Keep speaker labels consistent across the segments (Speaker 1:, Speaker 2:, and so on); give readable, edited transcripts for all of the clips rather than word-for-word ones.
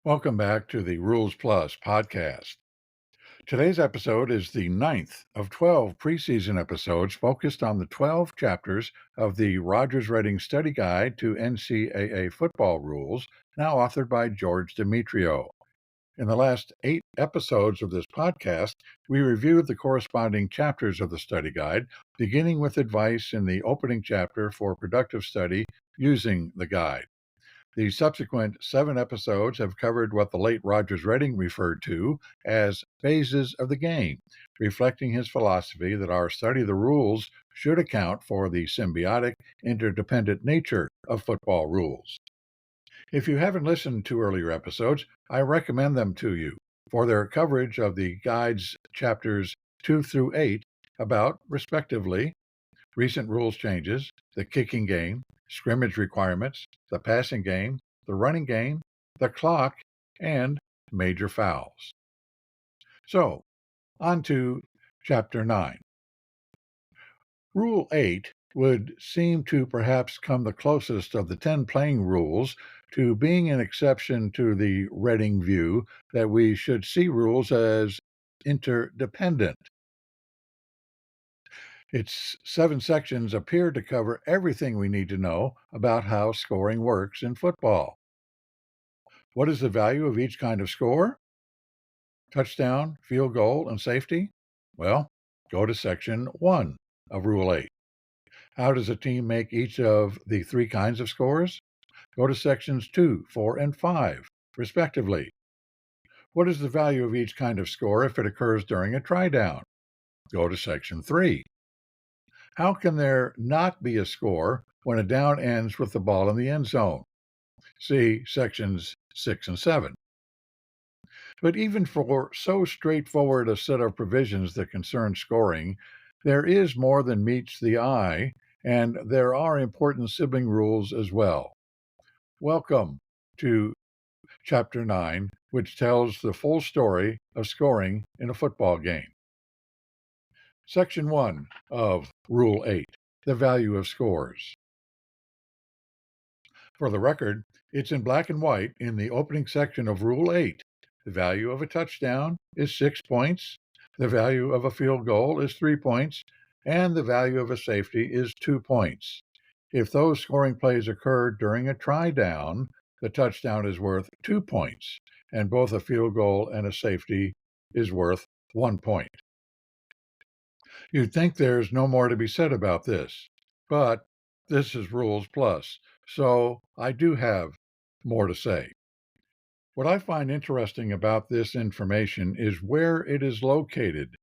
Speaker 1: Welcome back to the Rules Plus podcast. Today's episode is the ninth of 12 preseason episodes focused on the 12 chapters of the Rogers-Redding Study Guide to NCAA Football Rules, now authored by George Demetrio. In the last 8 episodes of this podcast, we reviewed the corresponding chapters of the study guide, beginning with advice in the opening chapter for productive study using the guide. The subsequent 7 episodes have covered what the late Rogers-Redding referred to as phases of the game, reflecting his philosophy that our study of the rules should account for the symbiotic, interdependent nature of football rules. If you haven't listened to earlier episodes, I recommend them to you for their coverage of the guide's chapters 2 through 8 about, respectively, recent rules changes, the kicking game, scrimmage requirements, the passing game, the running game, the clock, and major fouls. So, on to Chapter 9. Rule 8 would seem to perhaps come the closest of the 10 playing rules to being an exception to the Redding view that we should see rules as interdependent. Its 7 sections appear to cover everything we need to know about how scoring works in football. What is the value of each kind of score? Touchdown, field goal, and safety? Well, go to section 1 of Rule 8. How does a team make each of the 3 kinds of scores? Go to sections 2, 4, and 5, respectively. What is the value of each kind of score if it occurs during a try down? Go to section 3. How can there not be a score when a down ends with the ball in the end zone? See sections 6 and 7. But even for so straightforward a set of provisions that concern scoring, there is more than meets the eye, and there are important sibling rules as well. Welcome to Chapter 9, which tells the full story of scoring in a football game. Section 1 of Rule 8, the value of scores. For the record, it's in black and white in the opening section of Rule 8. The value of a touchdown is 6 points, the value of a field goal is 3 points, and the value of a safety is 2 points. If those scoring plays occur during a try down, the touchdown is worth 2 points, and both a field goal and a safety is worth 1 point. You'd think there's no more to be said about this, but this is Rules Plus, so I do have more to say. What I find interesting about this information is where it is located.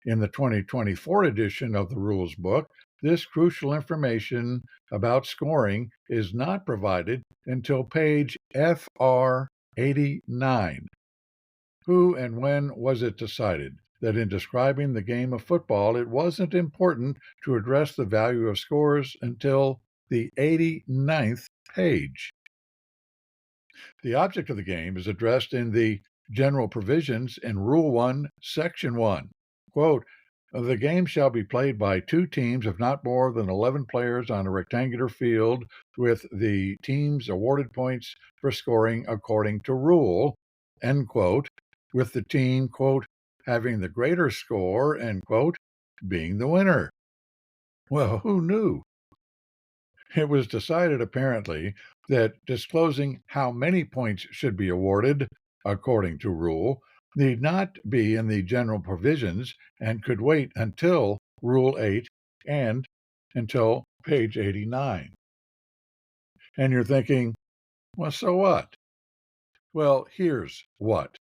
Speaker 1: In the 2024 edition of the Rules book, this crucial information about scoring is not provided until page FR 89. Who and when was it decided that in describing the game of football, it wasn't important to address the value of scores until the 89th page? The object of the game is addressed in the general provisions in Rule 1, Section 1. Quote, the game shall be played by 2 teams of not more than 11 players on a rectangular field, with the teams awarded points for scoring according to rule, end quote, with the team, quote, having the greater score, end quote, being the winner. Well, who knew? It was decided, apparently, that disclosing how many points should be awarded, according to rule, need not be in the general provisions and could wait until Rule 8 and until page 89. And you're thinking, well, so what? Well, here's what.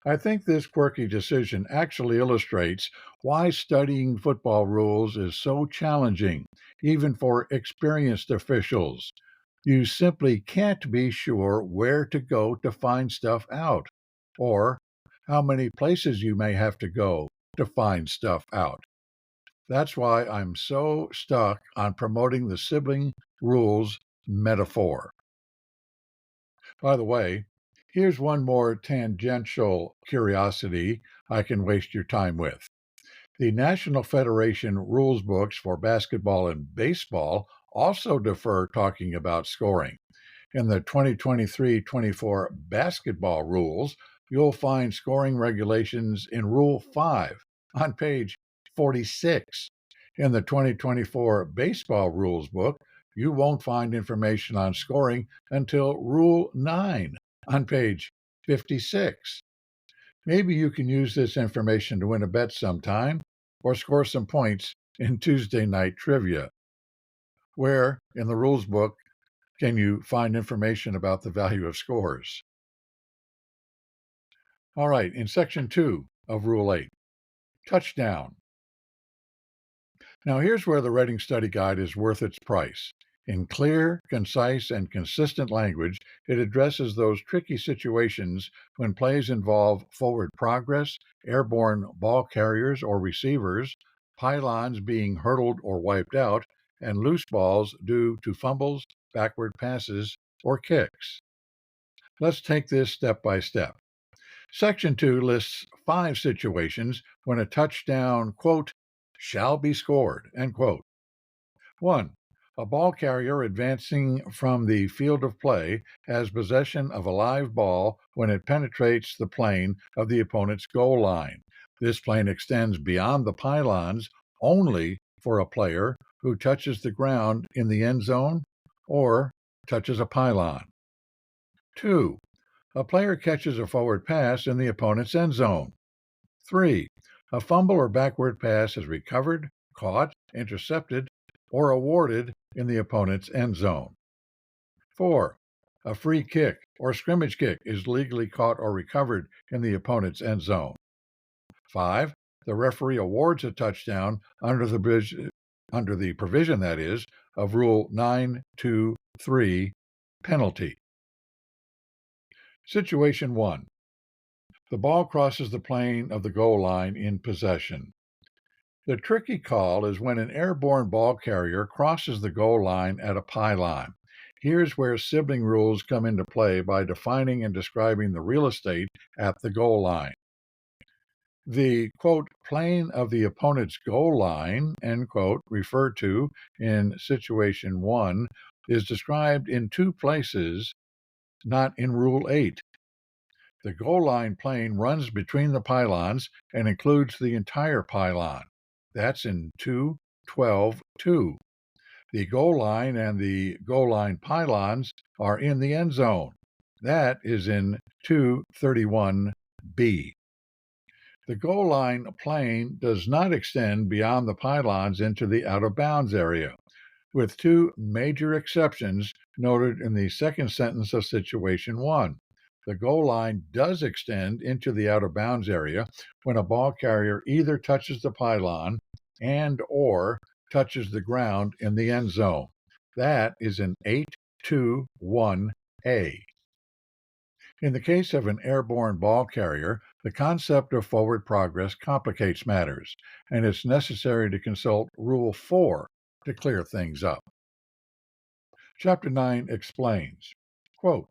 Speaker 1: I think this quirky decision actually illustrates why studying football rules is so challenging, even for experienced officials. You simply can't be sure where to go to find stuff out, or how many places you may have to go to find stuff out. That's why I'm so stuck on promoting the sibling rules metaphor. By the way, here's one more tangential curiosity I can waste your time with. The National Federation rules books for basketball and baseball also defer talking about scoring. In the 2023-24 basketball rules, you'll find scoring regulations in Rule 5 on page 46. In the 2024 baseball rules book, you won't find information on scoring until Rule 9 on page 56. Maybe you can use this information to win a bet sometime or score some points in Tuesday night trivia. Where in the rules book can you find information about the value of scores? All right, in Section 2 of Rule 8, touchdown. Now, here's where the Reading Study Guide is worth its price. In clear, concise, and consistent language, it addresses those tricky situations when plays involve forward progress, airborne ball carriers or receivers, pylons being hurdled or wiped out, and loose balls due to fumbles, backward passes, or kicks. Let's take this step by step. Section 2 lists 5 situations when a touchdown, quote, shall be scored, end quote. 1. A ball carrier advancing from the field of play has possession of a live ball when it penetrates the plane of the opponent's goal line. This plane extends beyond the pylons only for a player who touches the ground in the end zone or touches a pylon. 2. A player catches a forward pass in the opponent's end zone. 3. A fumble or backward pass is recovered, caught, intercepted, or awarded in the opponent's end zone. 4. A free kick or scrimmage kick is legally caught or recovered in the opponent's end zone. 5. The referee awards a touchdown under the provision, that is, of Rule 923, penalty. Situation 1. The ball crosses the plane of the goal line in possession. The tricky call is when an airborne ball carrier crosses the goal line at a pylon. Here's where sibling rules come into play by defining and describing the real estate at the goal line. The, quote, plane of the opponent's goal line, end quote, referred to in Situation 1, is described in 2 places, not in Rule 8. The goal line plane runs between the pylons and includes the entire pylon. That's in 2:12:2. The goal line and the goal line pylons are in the end zone. That is in 2:31b. The goal line plane does not extend beyond the pylons into the out-of-bounds area, with 2 major exceptions noted in the second sentence of Situation 1. The goal line does extend into the out-of-bounds area when a ball carrier either touches the pylon and or touches the ground in the end zone. That is in 8:2:1a. In the case of an airborne ball carrier, the concept of forward progress complicates matters, and it's necessary to consult Rule 4 to clear things up. Chapter 9 explains, quote,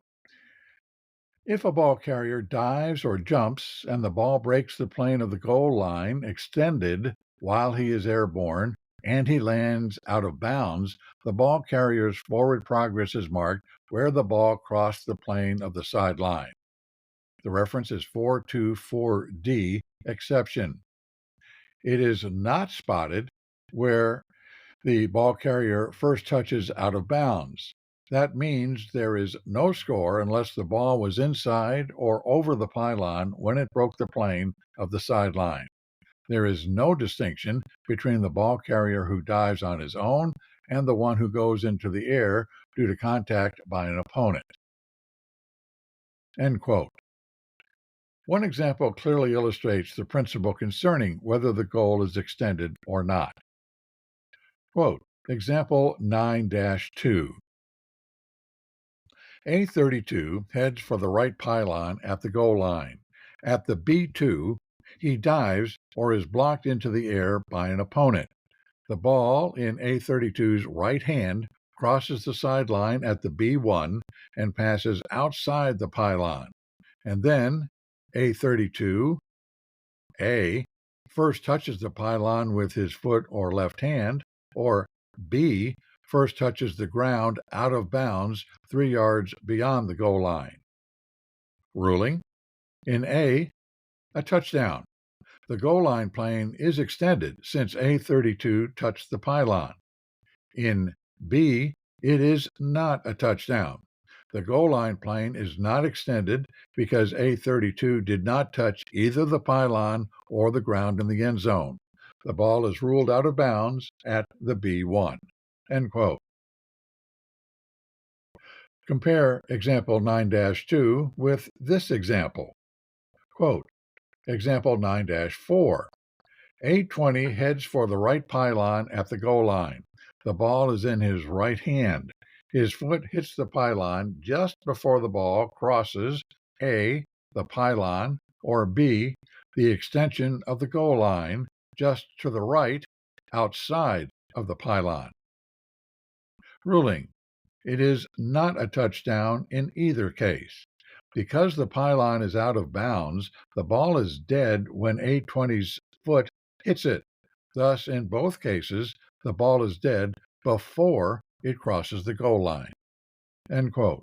Speaker 1: if a ball carrier dives or jumps and the ball breaks the plane of the goal line extended while he is airborne and he lands out of bounds, the ball carrier's forward progress is marked where the ball crossed the plane of the sideline. The reference is 424D, exception. It is not spotted where the ball carrier first touches out of bounds. That means there is no score unless the ball was inside or over the pylon when it broke the plane of the sideline. There is no distinction between the ball carrier who dives on his own and the one who goes into the air due to contact by an opponent. End quote. One example clearly illustrates the principle concerning whether the goal is extended or not. Quote, example 9-2. A32 heads for the right pylon at the goal line. At the B2, he dives or is blocked into the air by an opponent. The ball in A32's right hand crosses the sideline at the B1 and passes outside the pylon. And then A32A first touches the pylon with his foot or left hand, or B first touches the ground out of bounds 3 yards beyond the goal line. Ruling: in A, a touchdown. The goal line plane is extended since A32 touched the pylon. In B, it is not a touchdown. The goal line plane is not extended because A32 did not touch either the pylon or the ground in the end zone. The ball is ruled out of bounds at the B1. End quote. Compare example 9-2 with this example. Quote, example 9-4. A20 heads for the right pylon at the goal line. The ball is in his right hand. His foot hits the pylon just before the ball crosses A, the pylon, or B, the extension of the goal line, just to the right, outside of the pylon. Ruling: it is not a touchdown in either case. Because the pylon is out of bounds, the ball is dead when A20's foot hits it. Thus, in both cases, the ball is dead before it crosses the goal line. End quote.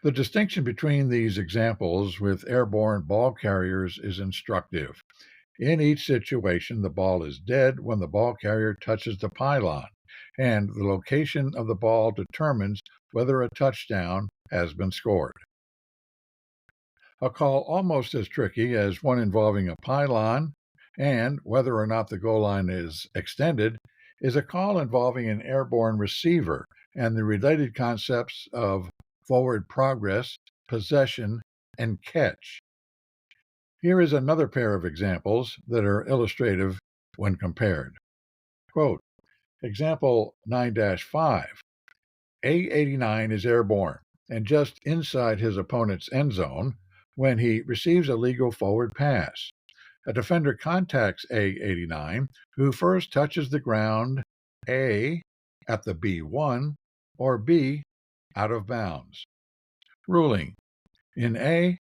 Speaker 1: The distinction between these examples with airborne ball carriers is instructive. In each situation, the ball is dead when the ball carrier touches the pylon, and the location of the ball determines whether a touchdown has been scored. A call almost as tricky as one involving a pylon and whether or not the goal line is extended is a call involving an airborne receiver and the related concepts of forward progress, possession, and catch. Here is another pair of examples that are illustrative when compared. Quote, example 9-5. A89 is airborne and just inside his opponent's end zone when he receives a legal forward pass. A defender contacts A89, who first touches the ground A, at the B1, or B, out of bounds. Ruling: in A,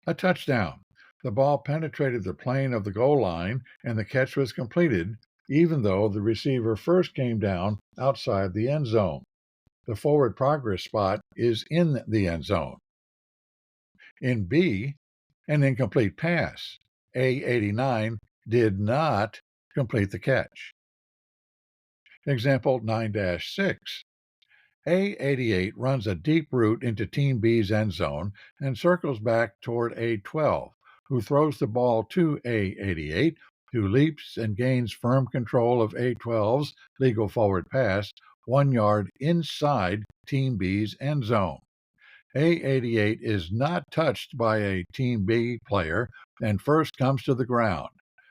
Speaker 1: a touchdown. The ball penetrated the plane of the goal line and the catch was completed, even though the receiver first came down outside the end zone. The forward progress spot is in the end zone. In B, an incomplete pass. A89 did not complete the catch. Example 9-6. A88 runs a deep route into Team B's end zone and circles back toward A12, who throws the ball to A88, who leaps and gains firm control of A12's legal forward pass 1 yard inside Team B's end zone. A88 is not touched by a Team B player and first comes to the ground,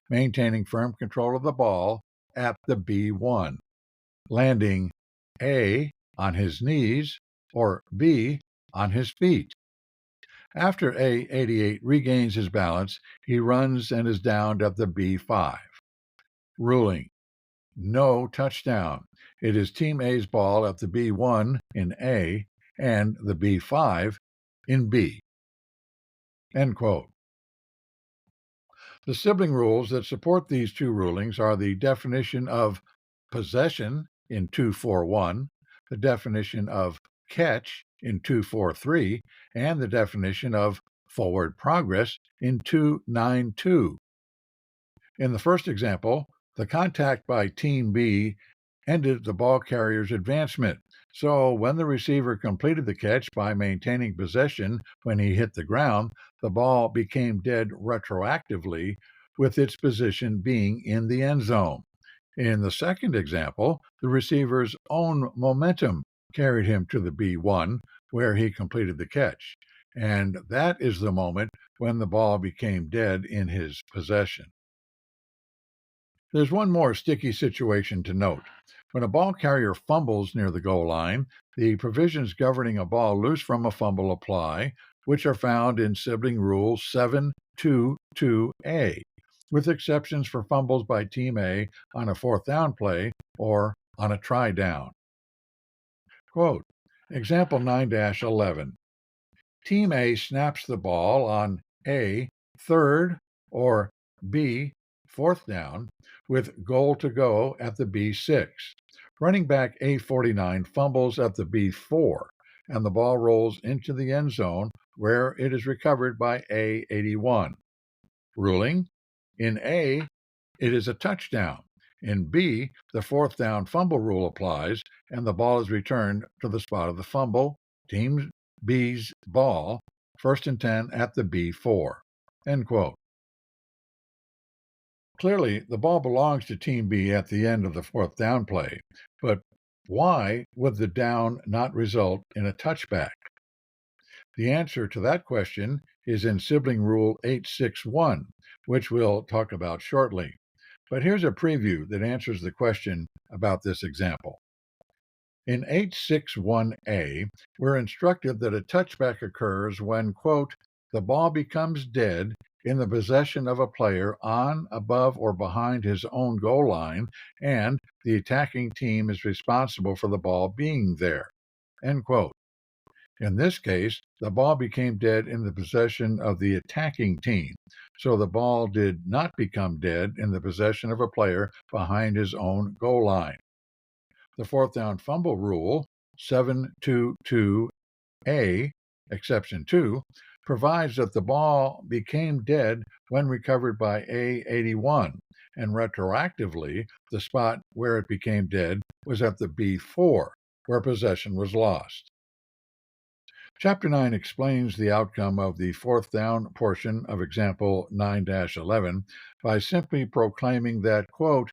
Speaker 1: maintaining firm control of the ball at the B1, landing A on his knees or B on his feet. After A88 regains his balance, he runs and is downed at the B5. Ruling: no touchdown. It is Team A's ball at the B1 in A and the B5 in B. End quote. The sibling rules that support these two rulings are the definition of possession in 241, the definition of catch in 243, and the definition of forward progress in 292. In the first example, the contact by Team B ended the ball carrier's advancement. So when the receiver completed the catch by maintaining possession when he hit the ground, the ball became dead retroactively, with its position being in the end zone. In the second example, the receiver's own momentum carried him to the B1, where he completed the catch. And that is the moment when the ball became dead in his possession. There's one more sticky situation to note. When a ball carrier fumbles near the goal line, the provisions governing a ball loose from a fumble apply, which are found in Sibling Rule 722A, with exceptions for fumbles by Team A on a fourth down play or on a try down. Quote, example 9-11. Team A snaps the ball on A, third, or B, fourth down, with goal to go at the B6. Running back A49 fumbles at the B4, and the ball rolls into the end zone where it is recovered by A81. Ruling: in A, it is a touchdown. In B, the fourth down fumble rule applies, and the ball is returned to the spot of the fumble, Team B's ball, 1st and 10 at the B4. End quote. Clearly, the ball belongs to Team B at the end of the fourth down play, but why would the down not result in a touchback? The answer to that question is in Sibling Rule 861, which we'll talk about shortly. But here's a preview that answers the question about this example. In 861A, we're instructed that a touchback occurs when, quote, the ball becomes dead in the possession of a player on, above, or behind his own goal line, and the attacking team is responsible for the ball being there, end quote. In this case, the ball became dead in the possession of the attacking team, so the ball did not become dead in the possession of a player behind his own goal line. The fourth down fumble rule, 722A, exception 2, provides that the ball became dead when recovered by A81, and retroactively, the spot where it became dead was at the B4, where possession was lost. Chapter 9 explains the outcome of the fourth down portion of example 9-11 by simply proclaiming that, quote,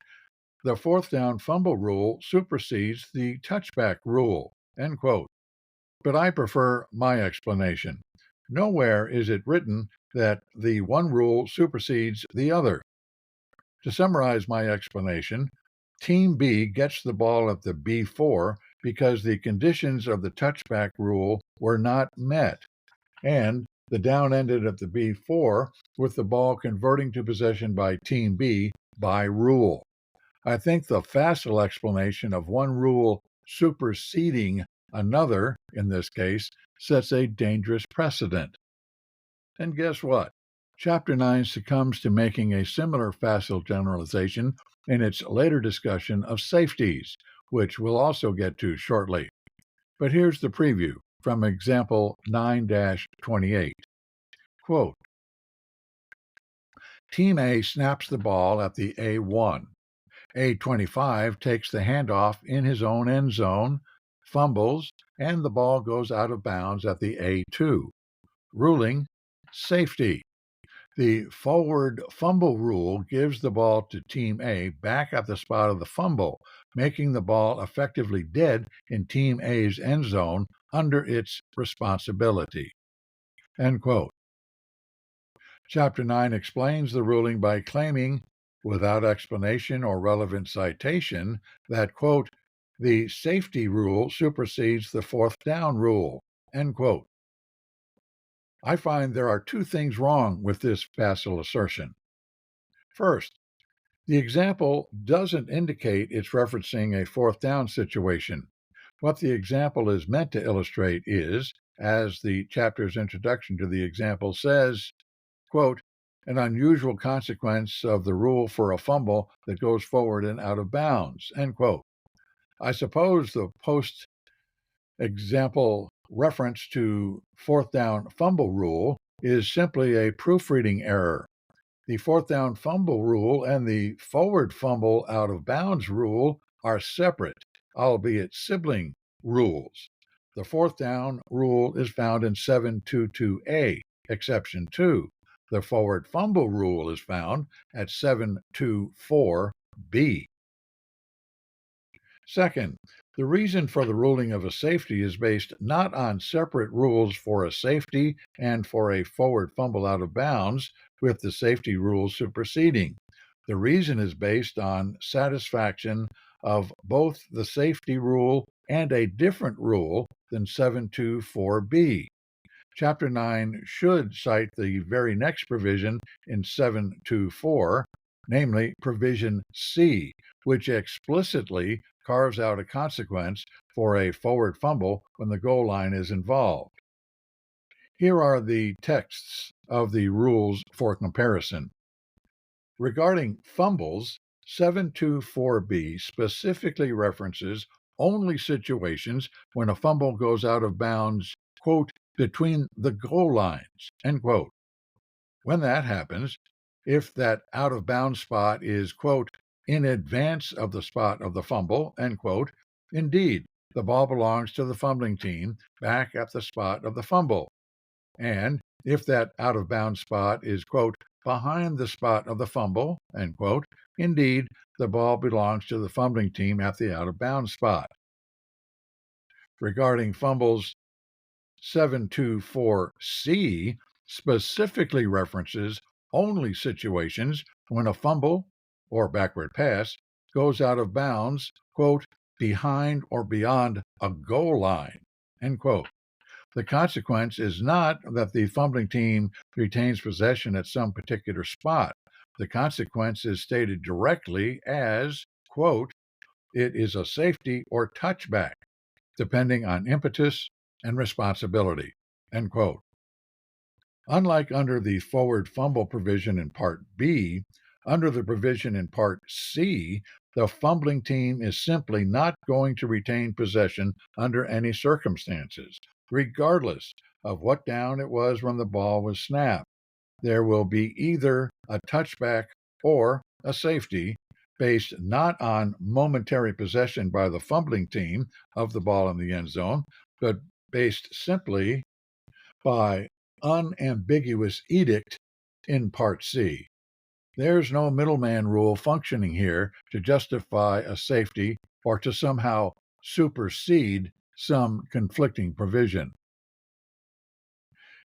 Speaker 1: the fourth down fumble rule supersedes the touchback rule, end quote. But I prefer my explanation. Nowhere is it written that the one rule supersedes the other. To summarize my explanation, Team B gets the ball at the B4 because the conditions of the touchback rule were not met, and the down ended at the B4 with the ball converting to possession by Team B by rule. I think the facile explanation of one rule superseding another, in this case, sets a dangerous precedent. And guess what? Chapter 9 succumbs to making a similar facile generalization in its later discussion of safeties, which we'll also get to shortly. But here's the preview from example 9-28. Quote, Team A snaps the ball at the A1. A25 takes the handoff in his own end zone, fumbles, and the ball goes out of bounds at the A2. Ruling: safety. The forward fumble rule gives the ball to Team A back at the spot of the fumble, making the ball effectively dead in Team A's end zone under its responsibility. End quote. Chapter 9 explains the ruling by claiming, without explanation or relevant citation, that, quote, the safety rule supersedes the fourth down rule, end quote. I find there are two things wrong with this facile assertion. First, the example doesn't indicate it's referencing a fourth down situation. What the example is meant to illustrate is, as the chapter's introduction to the example says, quote, an unusual consequence of the rule for a fumble that goes forward and out of bounds, end quote. I suppose the post-example reference to fourth down fumble rule is simply a proofreading error. The fourth down fumble rule and the forward fumble out of bounds rule are separate, albeit sibling rules. The fourth down rule is found in 722A, exception 2. The forward fumble rule is found at 724B. Second, the reason for the ruling of a safety is based not on separate rules for a safety and for a forward fumble out of bounds, with the safety rule superseding. The reason is based on satisfaction of both the safety rule and a different rule than 724B. Chapter 9 should cite the very next provision in 724, namely provision C, which explicitly carves out a consequence for a forward fumble when the goal line is involved. Here are the texts of the rules for comparison. Regarding fumbles, 724B specifically references only situations when a fumble goes out of bounds, quote, between the goal lines, end quote. When that happens, if that out of bounds spot is, quote, in advance of the spot of the fumble, end quote, indeed, the ball belongs to the fumbling team back at the spot of the fumble. And if that out of bounds spot is, quote, behind the spot of the fumble, end quote, indeed, the ball belongs to the fumbling team at the out of bounds spot. Regarding fumbles, 724C specifically references only situations when a fumble or backward pass goes out of bounds, quote, behind or beyond a goal line, end quote. The consequence is not that the fumbling team retains possession at some particular spot. The consequence is stated directly as, quote, it is a safety or touchback, depending on impetus and responsibility, end quote. Unlike under the forward fumble provision in Part B, under the provision in Part C, the fumbling team is simply not going to retain possession under any circumstances, regardless of what down it was when the ball was snapped. There will be either a touchback or a safety based not on momentary possession by the fumbling team of the ball in the end zone, but based simply by unambiguous edict in Part C. There's no middleman rule functioning here to justify a safety or to somehow supersede some conflicting provision.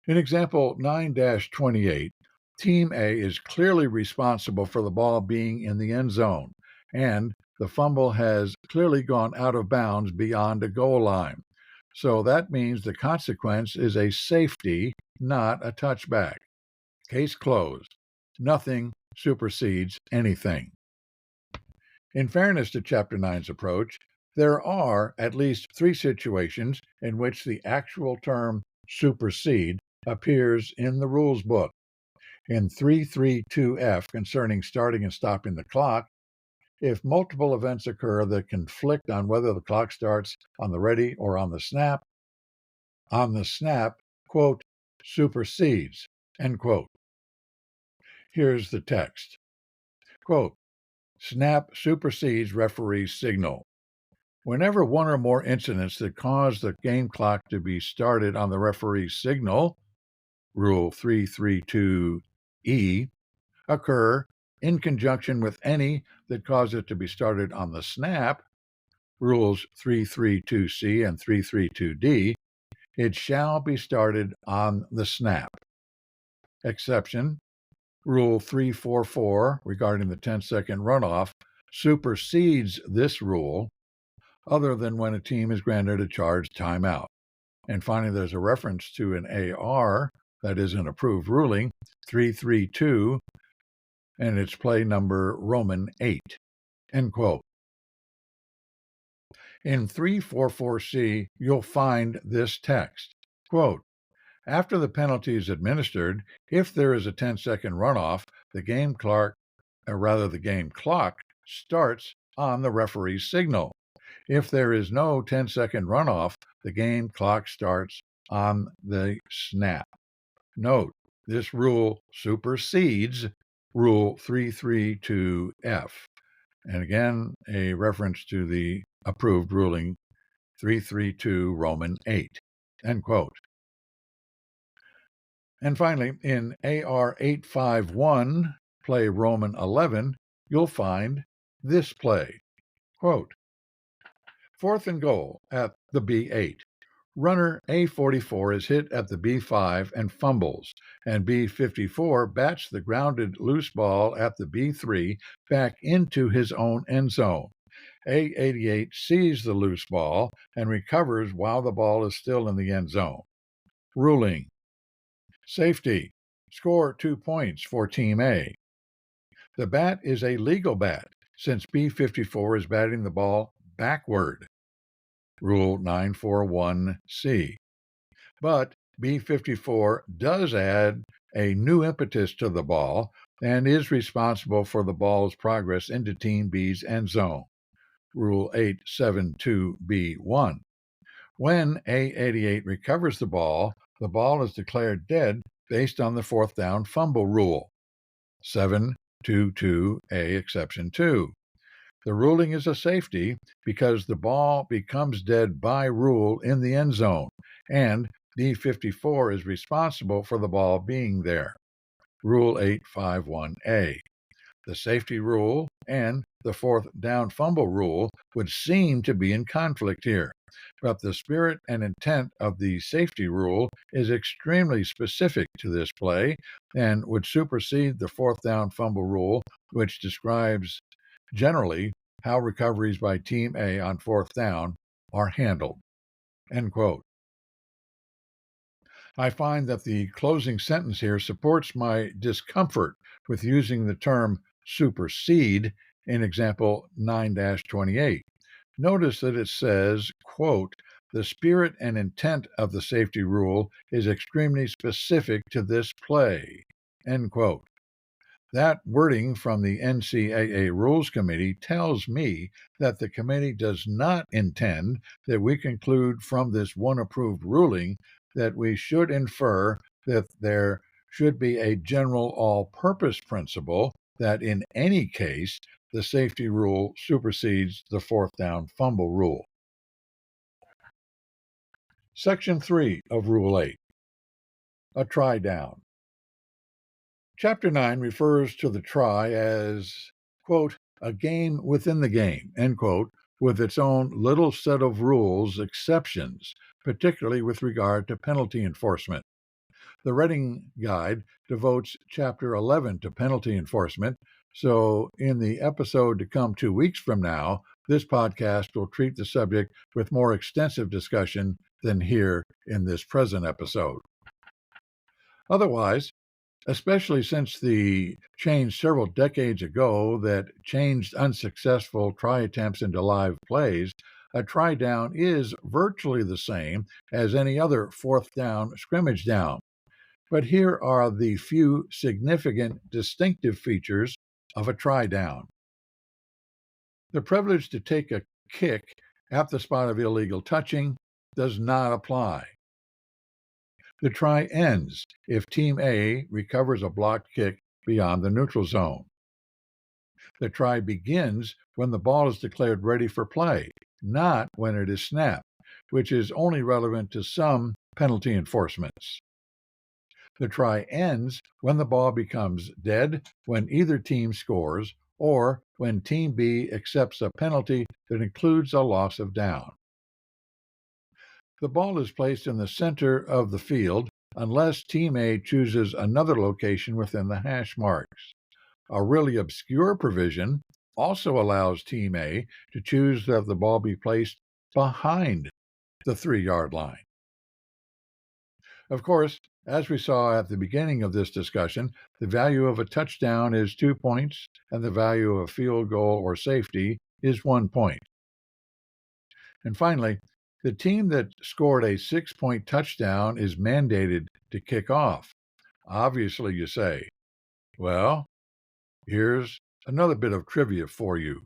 Speaker 1: In example 9-28, Team A is clearly responsible for the ball being in the end zone, and the fumble has clearly gone out of bounds beyond a goal line. So that means the consequence is a safety, not a touchback. Case closed. Nothing supersedes anything. In fairness to Chapter 9's approach, there are at least 3 situations in which the actual term supersede appears in the rules book. In 332F concerning starting and stopping the clock, if multiple events occur that conflict on whether the clock starts on the ready or on the snap, quote, supersedes, end quote. Here's the text. Quote, snap supersedes referee's signal. Whenever one or more incidents that cause the game clock to be started on the referee's signal, Rule 332E, occur in conjunction with any that cause it to be started on the snap, Rules 332C and 332D, it shall be started on the snap. Exception, Rule 344 regarding the 10-second runoff supersedes this rule other than when a team is granted a charged timeout. And finally, there's a reference to an AR, that is an approved ruling, 332, and it's play number Roman 8, end quote. In 344C, you'll find this text, quote, after the penalty is administered, if there is a 10-second runoff, the game clock starts on the referee's signal. If there is no 10-second runoff, the game clock starts on the snap. Note, this rule supersedes Rule 332F. And again, a reference to the approved ruling 332 Roman 8, end quote. And finally, in AR 851, play Roman 11, you'll find this play. Quote, 4th and goal at the B8. Runner A44 is hit at the B5 and fumbles, and B54 bats the grounded loose ball at the B3 back into his own end zone. A88 sees the loose ball and recovers while the ball is still in the end zone. Ruling. Safety. Score 2 points for Team A. The bat is a legal bat since B54 is batting the ball backward. Rule 941C. But B54 does add a new impetus to the ball and is responsible for the ball's progress into Team B's end zone. Rule 872B1. When A88 recovers the ball is declared dead based on the fourth down fumble rule. 722A exception 2. The ruling is a safety because the ball becomes dead by rule in the end zone, and D54 is responsible for the ball being there. Rule 851A. The safety rule and the fourth down fumble rule would seem to be in conflict here, but the spirit and intent of the safety rule is extremely specific to this play and would supersede the fourth down fumble rule, which describes generally how recoveries by Team A on fourth down are handled. End quote. I find that the closing sentence here supports my discomfort with using the term supersede in example 9-28. Notice that it says, quote, the spirit and intent of the safety rule is extremely specific to this play, end quote. That wording from the NCAA Rules Committee tells me that the committee does not intend that we conclude from this one approved ruling that we should infer that there should be a general all-purpose principle that in any case the safety rule supersedes the fourth down fumble rule. Section 3 of Rule 8, a try down. Chapter 9 refers to the try as, quote, a game within the game, end quote, with its own little set of rules, exceptions, particularly with regard to penalty enforcement. The Reading Guide devotes Chapter 11 to penalty enforcement, so in the episode to come 2 weeks from now, this podcast will treat the subject with more extensive discussion than here in this present episode. Otherwise, especially since the change several decades ago that changed unsuccessful try attempts into live plays, a try down is virtually the same as any other fourth down scrimmage down. But here are the few significant distinctive features of a try down. The privilege to take a kick at the spot of illegal touching does not apply. The try ends if Team A recovers a blocked kick beyond the neutral zone. The try begins when the ball is declared ready for play, not when it is snapped, which is only relevant to some penalty enforcements. The try ends when the ball becomes dead when either team scores or when Team B accepts a penalty that includes a loss of down. The ball is placed in the center of the field unless Team A chooses another location within the hash marks. A really obscure provision also allows Team A to choose that the ball be placed behind the 3-yard line. Of course, as we saw at the beginning of this discussion, the value of a touchdown is 2 points, and the value of a field goal or safety is 1 point. And finally, the team that scored a 6-point touchdown is mandated to kick off. Obviously, you say, well, here's another bit of trivia for you.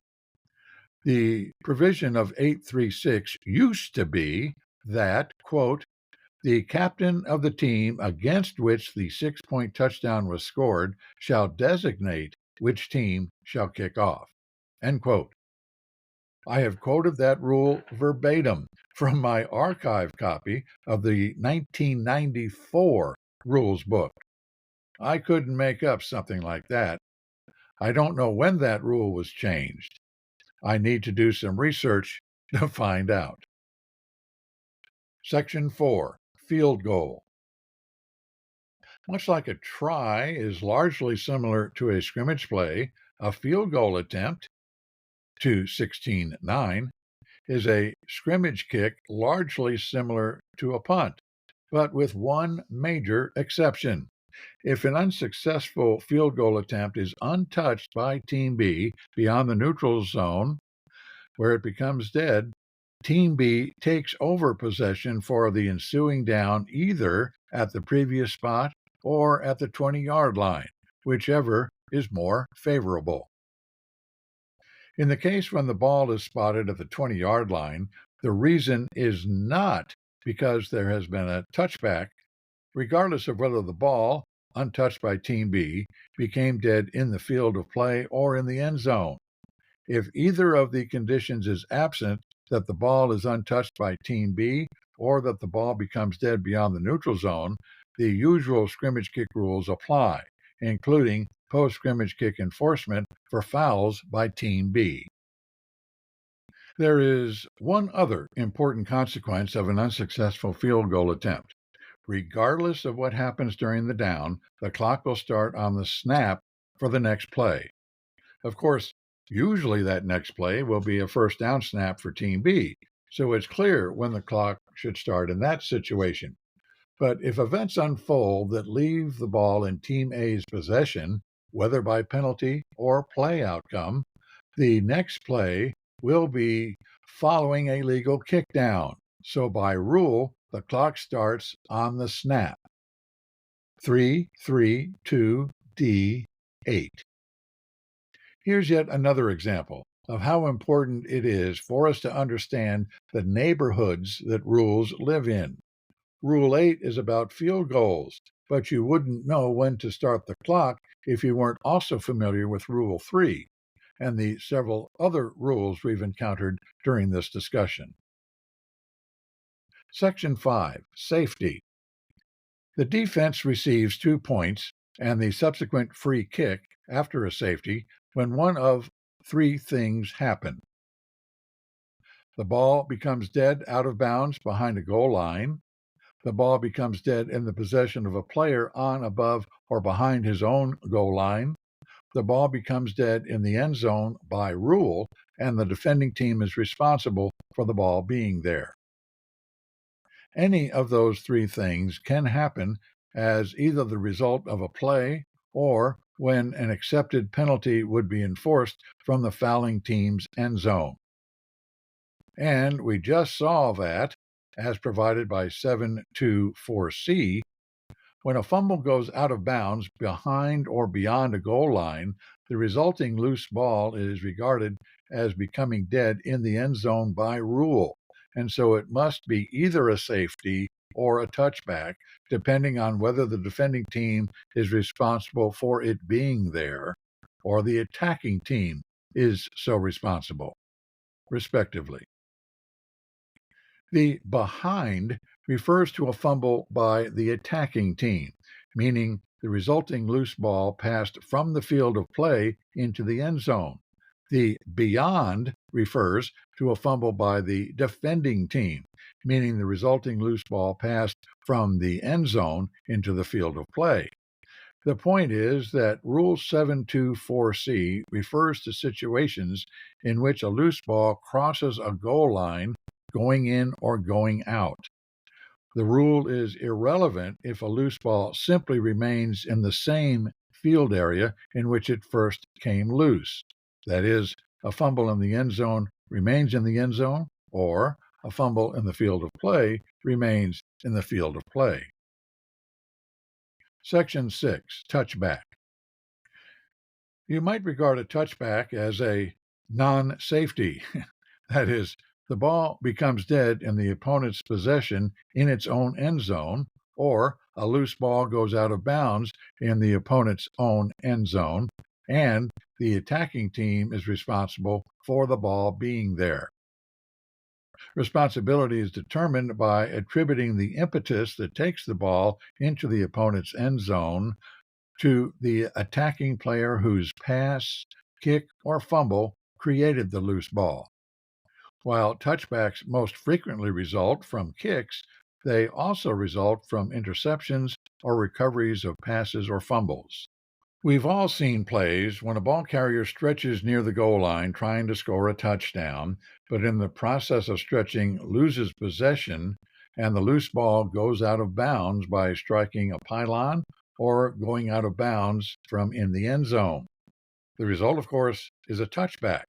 Speaker 1: The provision of 836 used to be that, quote, the captain of the team against which the 6-point touchdown was scored shall designate which team shall kick off, end quote. I have quoted that rule verbatim from my archive copy of the 1994 rules book. I couldn't make up something like that. I don't know when that rule was changed. I need to do some research to find out. Section 4, field goal. Much like a try is largely similar to a scrimmage play, a field goal attempt, to 16-9, is a scrimmage kick largely similar to a punt, but with one major exception. If an unsuccessful field goal attempt is untouched by Team B beyond the neutral zone, where it becomes dead, Team B takes over possession for the ensuing down either at the previous spot or at the 20-yard line, whichever is more favorable. In the case when the ball is spotted at the 20-yard line, the reason is not because there has been a touchback, regardless of whether the ball, untouched by Team B, became dead in the field of play or in the end zone. If either of the conditions is absent, that the ball is untouched by Team B or that the ball becomes dead beyond the neutral zone, the usual scrimmage kick rules apply, including post-scrimmage kick enforcement for fouls by Team B. There is one other important consequence of an unsuccessful field goal attempt. Regardless of what happens during the down, the clock will start on the snap for the next play. Of course, usually that next play will be a first down snap for Team B, so it's clear when the clock should start in that situation. But if events unfold that leave the ball in Team A's possession, whether by penalty or play outcome, the next play will be following a legal kick down. So by rule, the clock starts on the snap. 3-3-2-D-8. Here's yet another example of how important it is for us to understand the neighborhoods that rules live in. Rule 8 is about field goals, but you wouldn't know when to start the clock if you weren't also familiar with Rule 3 and the several other rules we've encountered during this discussion. Section 5, Safety. The defense receives 2 points and the subsequent free kick after a safety when one of 3 things happen. The ball becomes dead out of bounds behind a goal line. The ball becomes dead in the possession of a player on, above, or behind his own goal line. The ball becomes dead in the end zone by rule, and the defending team is responsible for the ball being there. Any of those 3 things can happen as either the result of a play or when an accepted penalty would be enforced from the fouling team's end zone. And we just saw that, as provided by 724C, when a fumble goes out of bounds behind or beyond a goal line, the resulting loose ball is regarded as becoming dead in the end zone by rule, and so it must be either a safety or a touchback, depending on whether the defending team is responsible for it being there or the attacking team is so responsible, respectively. The behind refers to a fumble by the attacking team, meaning the resulting loose ball passed from the field of play into the end zone. The beyond refers to a fumble by the defending team, meaning the resulting loose ball passed from the end zone into the field of play. The point is that Rule 724C refers to situations in which a loose ball crosses a goal line going in or going out. The rule is irrelevant if a loose ball simply remains in the same field area in which it first came loose. That is, a fumble in the end zone remains in the end zone, or a fumble in the field of play remains in the field of play. Section 6, Touchback. You might regard a touchback as a non-safety. That is, the ball becomes dead in the opponent's possession in its own end zone, or a loose ball goes out of bounds in the opponent's own end zone, and the attacking team is responsible for the ball being there. Responsibility is determined by attributing the impetus that takes the ball into the opponent's end zone to the attacking player whose pass, kick, or fumble created the loose ball. While touchbacks most frequently result from kicks, they also result from interceptions or recoveries of passes or fumbles. We've all seen plays when a ball carrier stretches near the goal line trying to score a touchdown, but in the process of stretching loses possession and the loose ball goes out of bounds by striking a pylon or going out of bounds from in the end zone. The result, of course, is a touchback.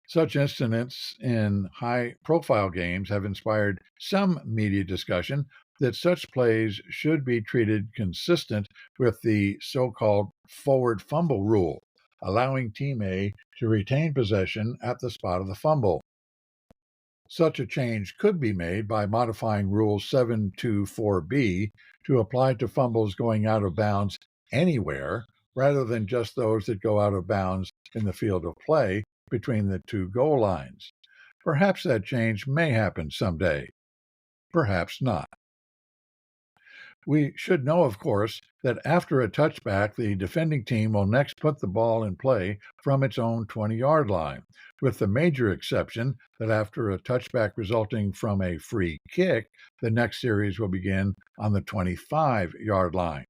Speaker 1: Such incidents in high-profile games have inspired some media discussion that such plays should be treated consistent with the so-called forward fumble rule, allowing Team A to retain possession at the spot of the fumble. Such a change could be made by modifying Rule 724B to apply to fumbles going out of bounds anywhere rather than just those that go out of bounds in the field of play between the two goal lines. Perhaps that change may happen someday. Perhaps not. We should know, of course, that after a touchback, the defending team will next put the ball in play from its own 20-yard line, with the major exception that after a touchback resulting from a free kick, the next series will begin on the 25-yard line.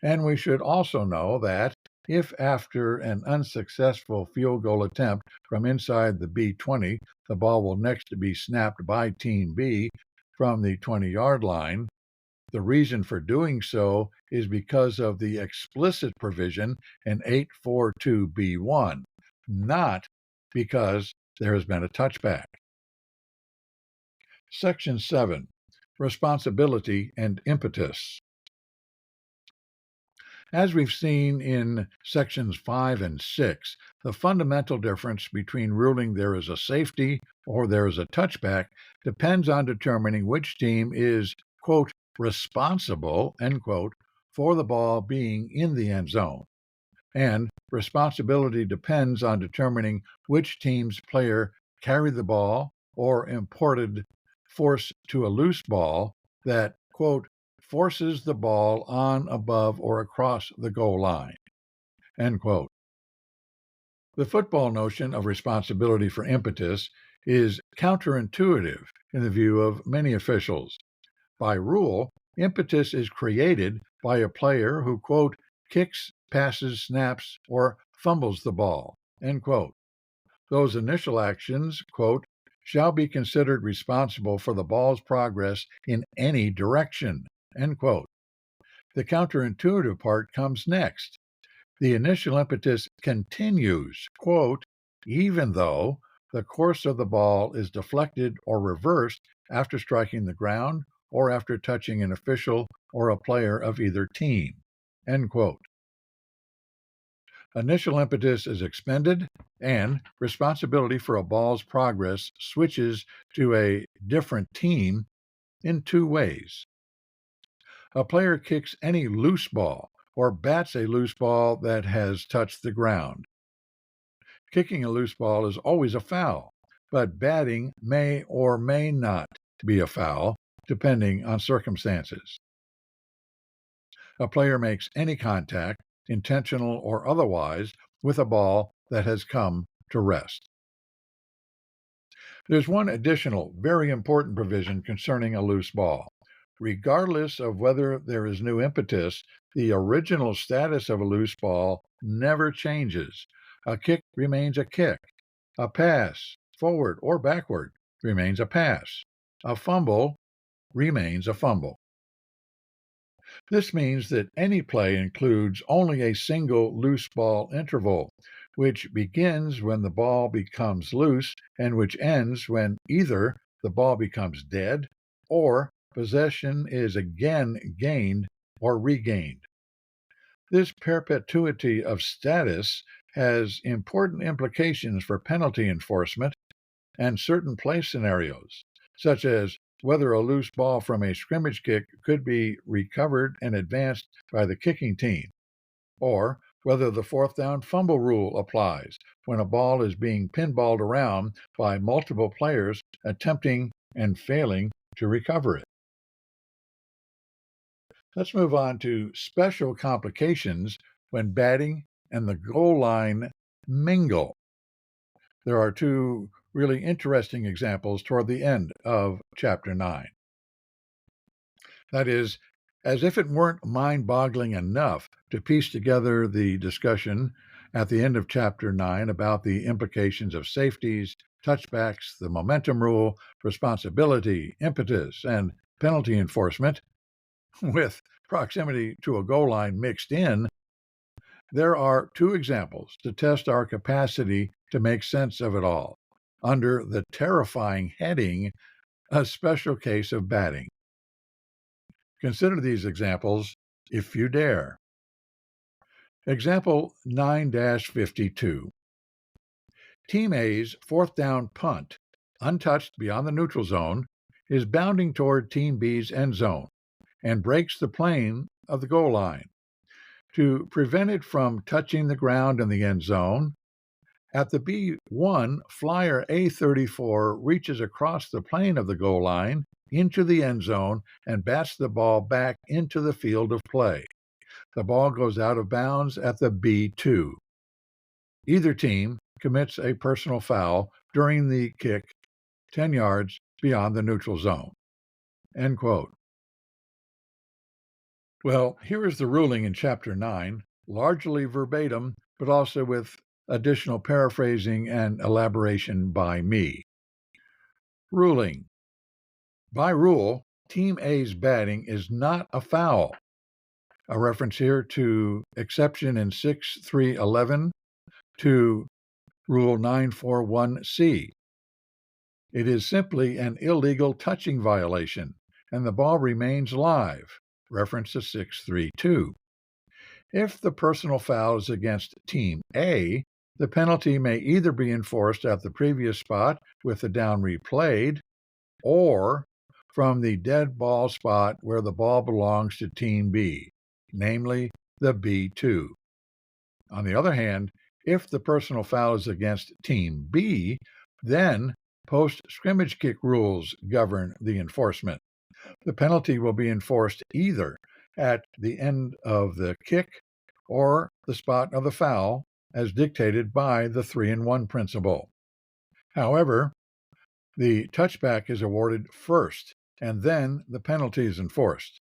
Speaker 1: And we should also know that if after an unsuccessful field goal attempt from inside the B20, the ball will next be snapped by Team B from the 20-yard line, the reason for doing so is because of the explicit provision in 842B1, not because there has been a touchback. Section 7. Responsibility and impetus. As we've seen in sections 5 and 6, the fundamental difference between ruling there is a safety or there is a touchback depends on determining which team is, quote, responsible, end quote, for the ball being in the end zone. And responsibility depends on determining which team's player carried the ball or imported force to a loose ball that, quote, forces the ball on, above, or across the goal line, end quote. The football notion of responsibility for impetus is counterintuitive in the view of many officials. By rule, impetus is created by a player who, quote, kicks, passes, snaps, or fumbles the ball, end quote. Those initial actions, quote, shall be considered responsible for the ball's progress in any direction, end quote. The counterintuitive part comes next. The initial impetus continues, quote, even though the course of the ball is deflected or reversed after striking the ground or after touching an official or a player of either team, end quote. Initial impetus is expended, and responsibility for a ball's progress switches to a different team in two ways. A player kicks any loose ball or bats a loose ball that has touched the ground. Kicking a loose ball is always a foul, but batting may or may not be a foul, depending on circumstances. A player makes any contact, intentional or otherwise, with a ball that has come to rest. There's one additional, very important provision concerning a loose ball. Regardless of whether there is new impetus, the original status of a loose ball never changes. A kick remains a kick. A pass, forward or backward, remains a pass. A fumble remains a fumble. This means that any play includes only a single loose ball interval, which begins when the ball becomes loose and which ends when either the ball becomes dead or possession is again gained or regained. This perpetuity of status has important implications for penalty enforcement and certain play scenarios, such as whether a loose ball from a scrimmage kick could be recovered and advanced by the kicking team, or whether the fourth down fumble rule applies when a ball is being pinballed around by multiple players attempting and failing to recover it. Let's move on to special complications when batting and the goal line mingle. There are two really interesting examples toward the end of Chapter 9. That is, as if it weren't mind-boggling enough to piece together the discussion at the end of Chapter 9 about the implications of safeties, touchbacks, the momentum rule, responsibility, impetus, and penalty enforcement, with proximity to a goal line mixed in, there are two examples to test our capacity to make sense of it all, under the terrifying heading, a special case of batting. Consider these examples if you dare. Example 9-52. Team A's fourth down punt, untouched beyond the neutral zone, is bounding toward Team B's end zone and breaks the plane of the goal line. To prevent it from touching the ground in the end zone, at the B1, flyer A34 reaches across the plane of the goal line into the end zone and bats the ball back into the field of play. The ball goes out of bounds at the B2. Either team commits a personal foul during the kick 10 yards beyond the neutral zone. End quote. Well, here is the ruling in Chapter 9, largely verbatim, but also with additional paraphrasing and elaboration by me. Ruling. By rule, Team A's batting is not a foul. A reference here to exception in 6.3.11 to Rule 941C. It is simply an illegal touching violation, and the ball remains live, reference to 6.3.2. If the personal foul is against Team A, the penalty may either be enforced at the previous spot with the down replayed, or from the dead ball spot where the ball belongs to Team B, namely the B2. On the other hand, if the personal foul is against Team B, then post-scrimmage kick rules govern the enforcement. The penalty will be enforced either at the end of the kick or the spot of the foul, as dictated by the 3-and-1 principle. However, the touchback is awarded first, and then the penalty is enforced.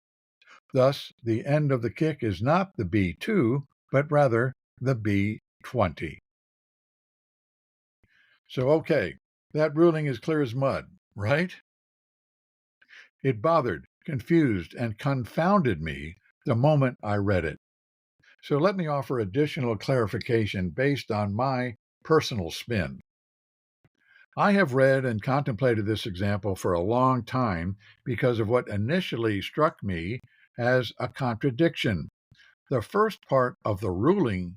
Speaker 1: Thus, the end of the kick is not the B2, but rather the B20. So, okay, that ruling is clear as mud, right? It bothered, confused, and confounded me the moment I read it. So let me offer additional clarification based on my personal spin. I have read and contemplated this example for a long time because of what initially struck me as a contradiction. The first part of the ruling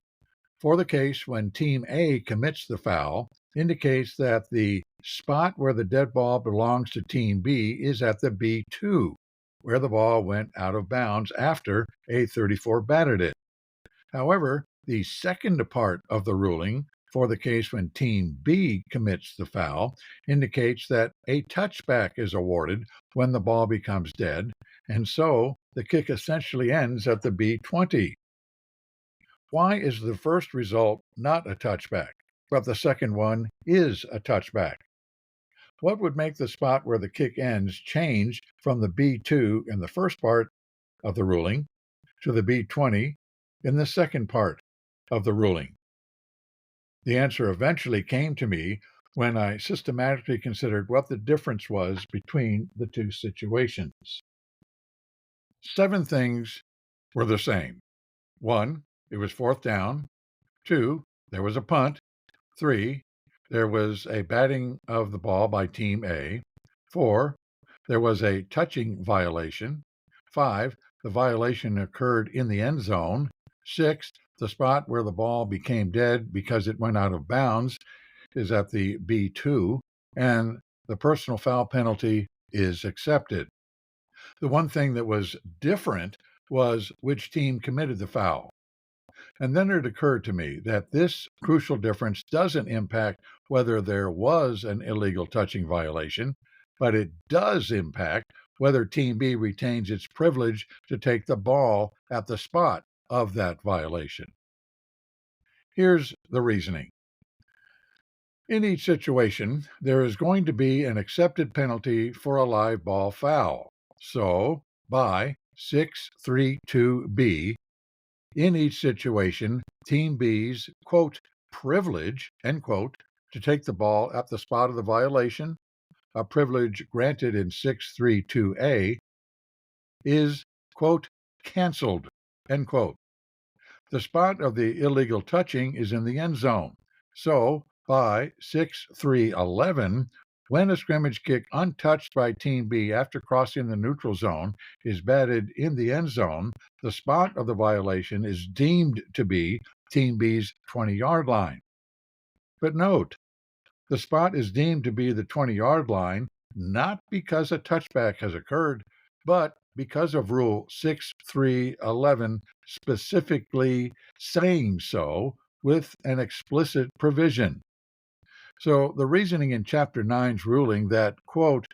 Speaker 1: for the case when Team A commits the foul indicates that the spot where the dead ball belongs to Team B is at the B2, where the ball went out of bounds after A34 batted it. However, the second part of the ruling for the case when Team B commits the foul indicates that a touchback is awarded when the ball becomes dead, and so the kick essentially ends at the B20. Why is the first result not a touchback, but the second one is a touchback? What would make the spot where the kick ends change from the B2 in the first part of the ruling to the B20 in the second part of the ruling? The answer eventually came to me when I systematically considered what the difference was between the two situations. 7 things were the same. 1, it was fourth down. 2, there was a punt. 3, there was a batting of the ball by Team A. 4, there was a touching violation. 5, the violation occurred in the end zone. 6, the spot where the ball became dead because it went out of bounds is at the B2, and the personal foul penalty is accepted. The one thing that was different was which team committed the foul. And then it occurred to me that this crucial difference doesn't impact whether there was an illegal touching violation, but it does impact whether Team B retains its privilege to take the ball at the spot of that violation. Here's the reasoning. In each situation, there is going to be an accepted penalty for a live ball foul. So, by 632B, in each situation, Team B's, quote, privilege, end quote, to take the ball at the spot of the violation, a privilege granted in 632A, is, quote, canceled, end quote. The spot of the illegal touching is in the end zone. So, by 6.3.11, When a scrimmage kick untouched by Team B after crossing the neutral zone is batted in the end zone, the spot of the violation is deemed to be Team B's 20-yard line. But note, the spot is deemed to be the 20-yard line not because a touchback has occurred, but because of Rule 6.3.11 specifically saying so with an explicit provision. So the reasoning in Chapter 9's ruling that, quote,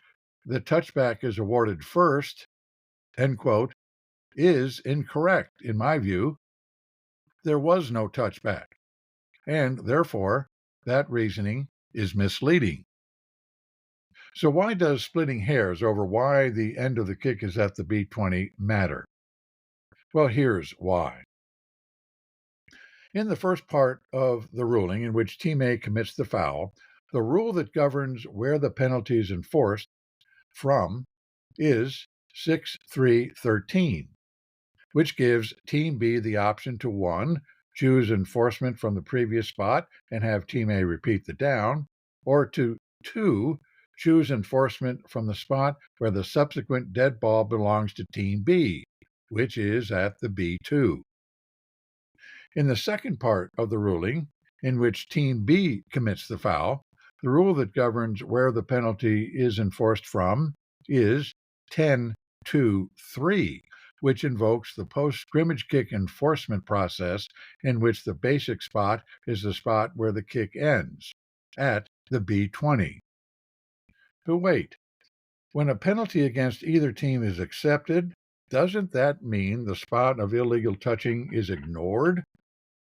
Speaker 1: the touchback is awarded first, end quote, is incorrect in my view. There was no touchback, and therefore that reasoning is misleading. So why does splitting hairs over why the end of the kick is at the B20 matter? Well, here's why. In the first part of the ruling, in which Team A commits the foul, the rule that governs where the penalty is enforced from is 6.3.13, which gives Team B the option to 1. Choose enforcement from the previous spot and have Team A repeat the down, or to 2. Choose enforcement from the spot where the subsequent dead ball belongs to Team B, which is at the B2. In the second part of the ruling, in which Team B commits the foul, the rule that governs where the penalty is enforced from is 10.2.3, which invokes the post-scrimmage kick enforcement process in which the basic spot is the spot where the kick ends, at the B20. But wait, when a penalty against either team is accepted, doesn't that mean the spot of illegal touching is ignored,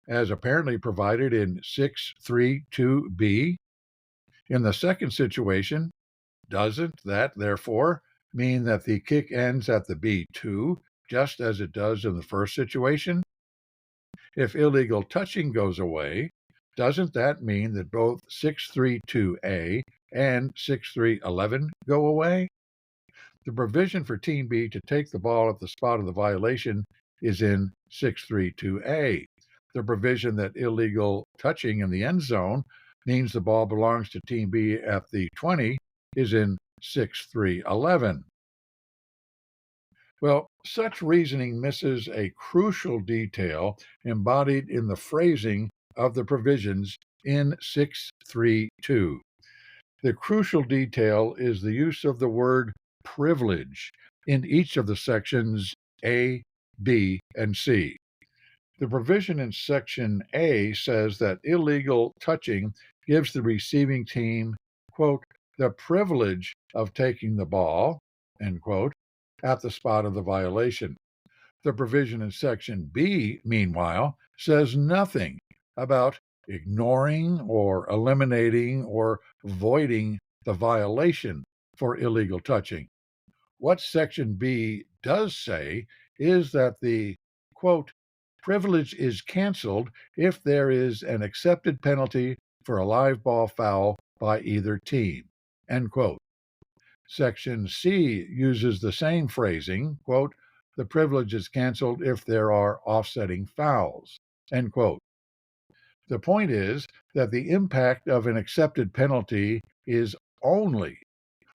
Speaker 1: as apparently provided in 6.3.2b? In the second situation, doesn't that, therefore, mean that the kick ends at the B2, just as it does in the first situation? If illegal touching goes away, doesn't that mean that both 6.3.2a and 6.3.11 go away? The provision for Team B to take the ball at the spot of the violation is in 6.3.2a. The provision that illegal touching in the end zone means the ball belongs to Team B at the 20 is in 6.3.11. Well, such reasoning misses a crucial detail embodied in the phrasing of the provisions in 6.3.2. The crucial detail is the use of the word privilege in each of the sections A, B, and C. The provision in Section A says that illegal touching gives the receiving team, quote, the privilege of taking the ball, end quote, at the spot of the violation. The provision in Section B, meanwhile, says nothing about ignoring or eliminating or voiding the violation for illegal touching. What Section B does say is that the, quote, privilege is canceled if there is an accepted penalty for a live ball foul by either team, end quote. Section C uses the same phrasing, quote, the privilege is canceled if there are offsetting fouls, end quote. The point is that the impact of an accepted penalty is only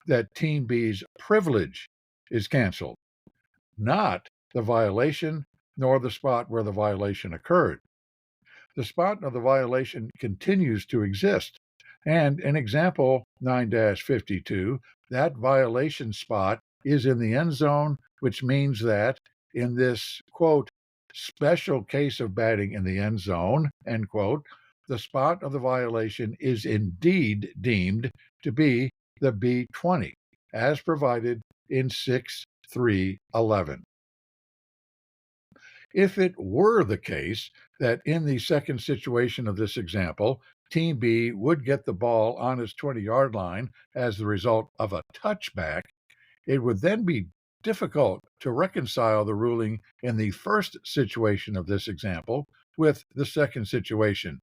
Speaker 1: that Team B's privilege is canceled, not the violation nor the spot where the violation occurred. The spot of the violation continues to exist, and in example 9-52, that violation spot is in the end zone, which means that in this, quote, special case of batting in the end zone, end quote, the spot of the violation is indeed deemed to be the B20, as provided in 6.3.11. If it were the case that in the second situation of this example, Team B would get the ball on its 20-yard line as the result of a touchback, it would then be difficult to reconcile the ruling in the first situation of this example with the second situation.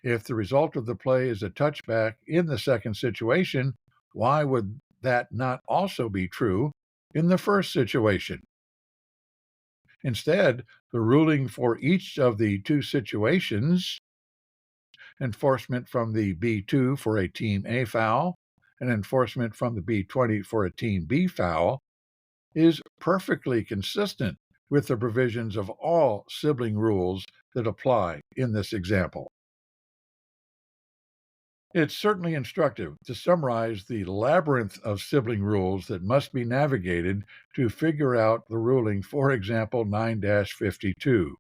Speaker 1: If the result of the play is a touchback in the second situation, why would that not also be true in the first situation? Instead, the ruling for each of the two situations, enforcement from the B2 for a Team A foul and enforcement from the B20 for a Team B foul is perfectly consistent with the provisions of all sibling rules that apply in this example. It's certainly instructive to summarize the labyrinth of sibling rules that must be navigated to figure out the ruling for example 9-52.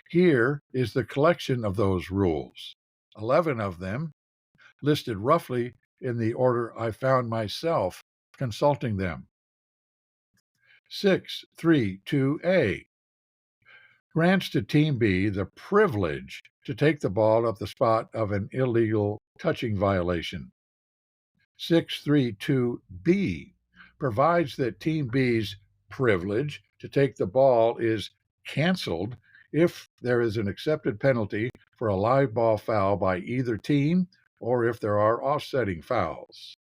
Speaker 1: Here is the collection of those rules, 11 of them, listed roughly in the order I found myself consulting them. 6.3.2a grants to Team B the privilege to take the ball at the spot of an illegal touching violation. 6.3.2b provides that Team B's privilege to take the ball is canceled if there is an accepted penalty for a live ball foul by either team or if there are offsetting fouls.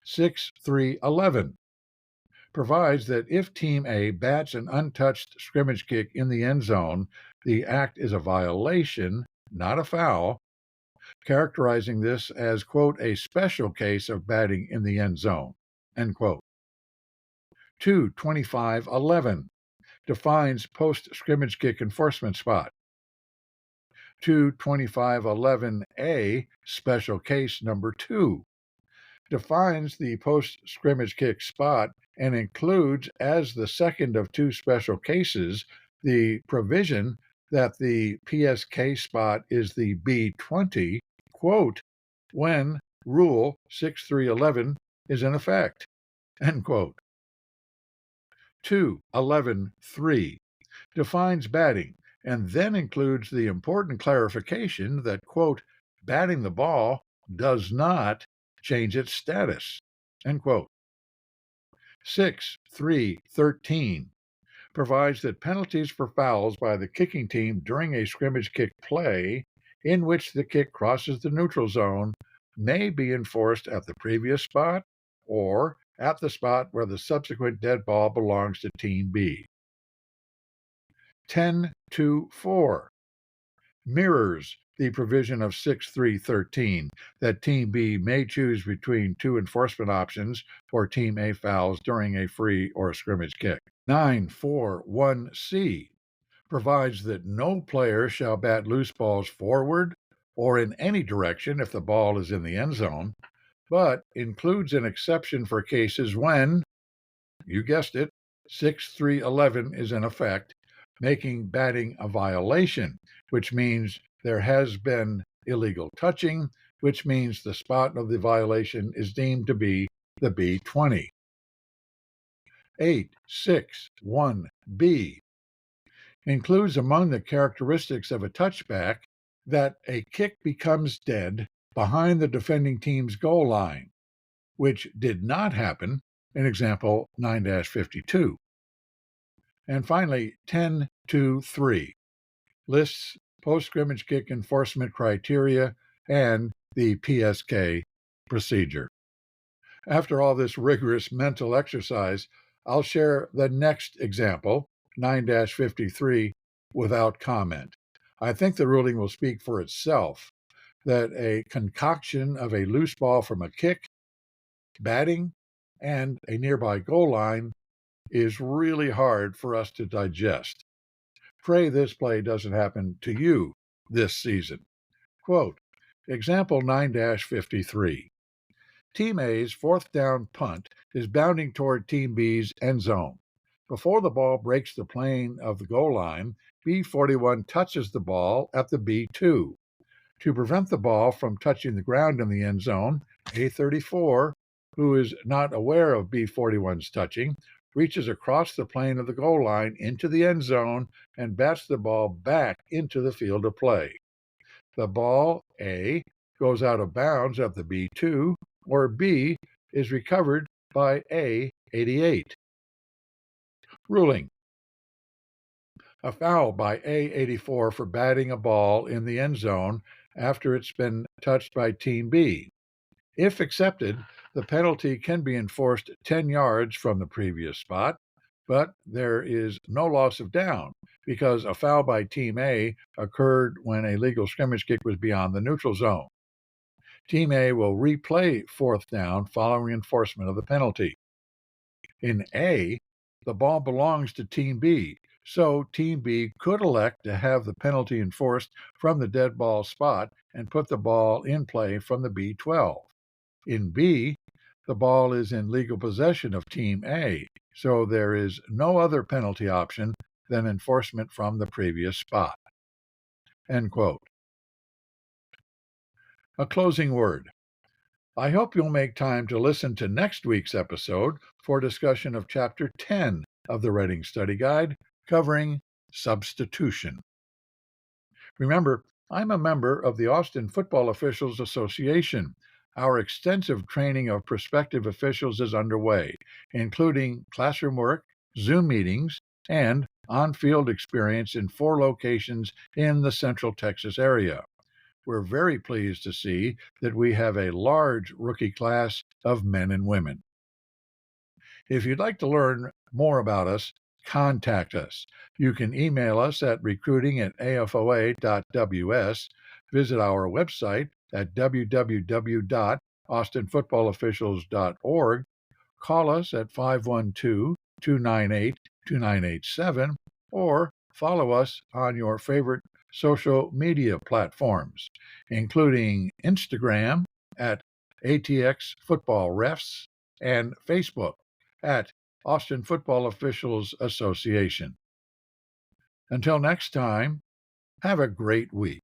Speaker 1: 6.3.11 provides that if Team A bats an untouched scrimmage kick in the end zone, the act is a violation, not a foul, characterizing this as, quote, a special case of batting in the end zone, end quote. 2.25.11 defines post-scrimmage kick enforcement spot. 2.25.11a, special case number 2, defines the post-scrimmage kick spot and includes as the second of two special cases the provision that the PSK spot is the B20, quote, when Rule 6.3.11 is in effect, end quote. 2.11.3 defines batting and then includes the important clarification that, quote, batting the ball does not change its status, end quote. 6.3.13 provides that penalties for fouls by the kicking team during a scrimmage kick play in which the kick crosses the neutral zone may be enforced at the previous spot or at the spot where the subsequent dead ball belongs to Team B. 10.2.4 mirrors the provision of 6.3.13 that Team B may choose between two enforcement options for Team A fouls during a free or scrimmage kick. 9.4.1c provides that no player shall bat loose balls forward or in any direction if the ball is in the end zone, but includes an exception for cases when, you guessed it, 6.3.11 is in effect, making batting a violation, which means there has been illegal touching, which means the spot of the violation is deemed to be the B20. 8.6.1b includes among the characteristics of a touchback that a kick becomes dead behind the defending team's goal line, which did not happen in example 9-52. And finally, 10.2.3 lists post-scrimmage kick enforcement criteria and the PSK procedure. After all this rigorous mental exercise, I'll share the next example, 9-53, without comment. I think the ruling will speak for itself, that a concoction of a loose ball from a kick, batting, and a nearby goal line is really hard for us to digest. Pray this play doesn't happen to you this season. Quote, example 9-53. Team A's fourth down punt is bounding toward Team B's end zone. Before the ball breaks the plane of the goal line, B41 touches the ball at the B2. To prevent the ball from touching the ground in the end zone, A34, who is not aware of B41's touching, reaches across the plane of the goal line into the end zone and bats the ball back into the field of play. The ball, A, goes out of bounds at the B2, or B is recovered by A88. Ruling. A foul by A84 for batting a ball in the end zone after it's been touched by Team B. If accepted, the penalty can be enforced 10 yards from the previous spot, but there is no loss of down because a foul by Team A occurred when a legal scrimmage kick was beyond the neutral zone. Team A will replay fourth down following enforcement of the penalty. In A, the ball belongs to Team B, so Team B could elect to have the penalty enforced from the dead ball spot and put the ball in play from the B12. In B, the ball is in legal possession of Team A, so there is no other penalty option than enforcement from the previous spot. End quote. A closing word. I hope you'll make time to listen to next week's episode for discussion of Chapter 10 of the Writing Study Guide, covering substitution. Remember, I'm a member of the Austin Football Officials Association. Our extensive training of prospective officials is underway, including classroom work, Zoom meetings, and on-field experience in 4 locations in the Central Texas area. We're very pleased to see that we have a large rookie class of men and women. If you'd like to learn more about us, contact us. You can email us at recruiting@afoa.ws, visit our website at www.austinfootballofficials.org, call us at 512-298-2987, or follow us on your favorite social media platforms, including Instagram at ATX Football Refs and Facebook at Austin Football Officials Association. Until next time, have a great week.